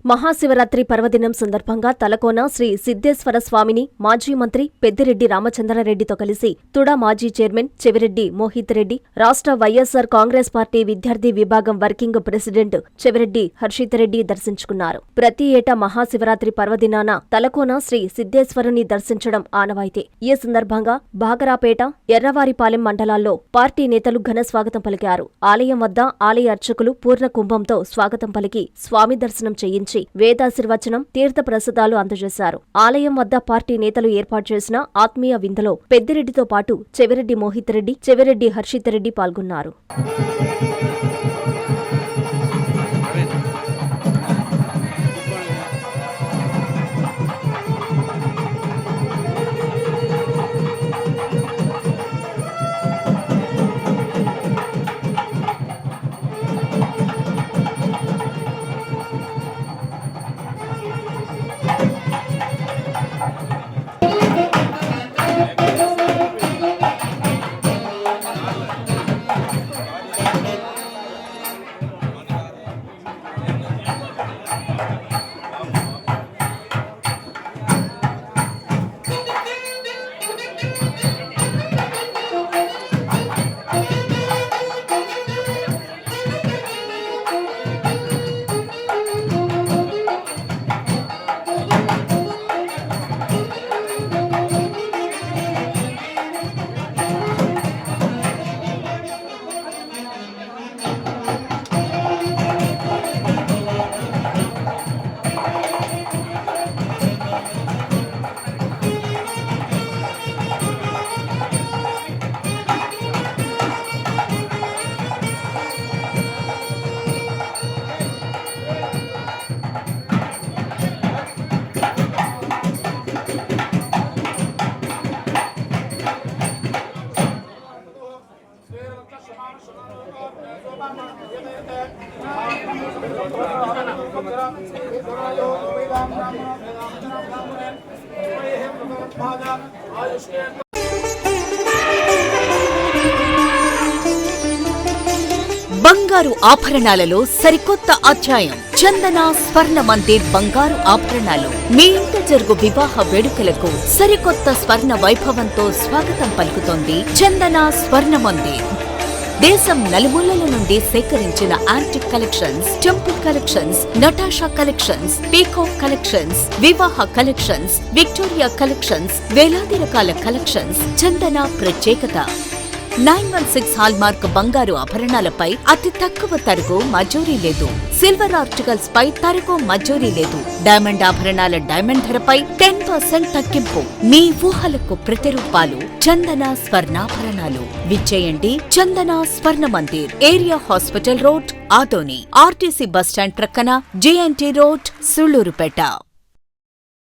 మహాశివరాత్రి పర్వదినం సందర్భంగా తలకోన శ్రీ సిద్ధేశ్వర స్వామిని మాజీ మంత్రి పెద్దిరెడ్డి రామచంద్రారెడ్డితో కలిసి తుడా మాజీ చైర్మన్ చెవిరెడ్డి మోహిత్ రెడ్డి, రాష్ట్ర వైఎస్సార్ కాంగ్రెస్ పార్టీ విద్యార్థి విభాగం వర్కింగ్ ప్రెసిడెంట్ చెవిరెడ్డి హర్షిత్ రెడ్డి దర్శించుకున్నారు. ప్రతి ఏటా మహాశివరాత్రి పర్వదినాన తలకోన శ్రీ సిద్ధేశ్వరుని దర్శించడం ఆనవాయితీ. ఈ సందర్భంగా బాగరాపేట, ఎర్రవారిపాలెం మండలాల్లో పార్టీ నేతలు ఘన స్వాగతం పలికారు. ఆలయం వద్ద ఆలయ అర్చకులు పూర్ణ కుంభంతో స్వాగతం పలికి స్వామి దర్శనం చేయించి వేదాశీర్వచనం, తీర్థ ప్రసాదాలు అందజేశారు. ఆలయం వద్ద పార్టీ నేతలు ఏర్పాటు చేసిన ఆత్మీయ విందులో పెద్దిరెడ్డితో పాటు చెవిరెడ్డి మోహిత్ రెడ్డి, చెవిరెడ్డి హర్షిత్ రెడ్డి పాల్గొన్నారు. బంగారు ఆభరణాలలో సరికొత్త అధ్యాయం. చందన స్వర్ణ మందిర్ బంగారు ఆభరణాలు. మీ ఇంట జరుగు వివాహ వేడుకలకు సరికొత్త స్వర్ణ వైభవంతో స్వాగతం పలుకుతోంది చందన స్వర్ణ మందిర్. దేశం నలుమూలల నుండి సేకరించిన antique collections, temple collections, Natasha collections, peacock collections, వివాహ కలెక్షన్స్, విక్టోరియా కలెక్షన్స్, వేలాది రకాల కలెక్షన్స్. చందన ప్రత్యేకత 916 హాల్మార్క్ బంగారు ఆభరణాలపై అతి తక్కువ తరుగు మజూరీ లేదు. సిల్వర్ ఆర్టికల్స్ పై తరుగు మజూరీ లేదు. డైమండ్ ఆభరణాల డైమండ్ ధరపై 10% తగ్గింపు. మీ ఊహలకు ప్రతిరూపాలు చందన స్వర్ణాభరణాలు. విచ్చేయండి చందన స్వర్ణ Mandir, area hospital road, Adoni, RTC bus stand ప్రక్కన, జేఎన్టీ రోడ్, సుళ్లూరుపేట.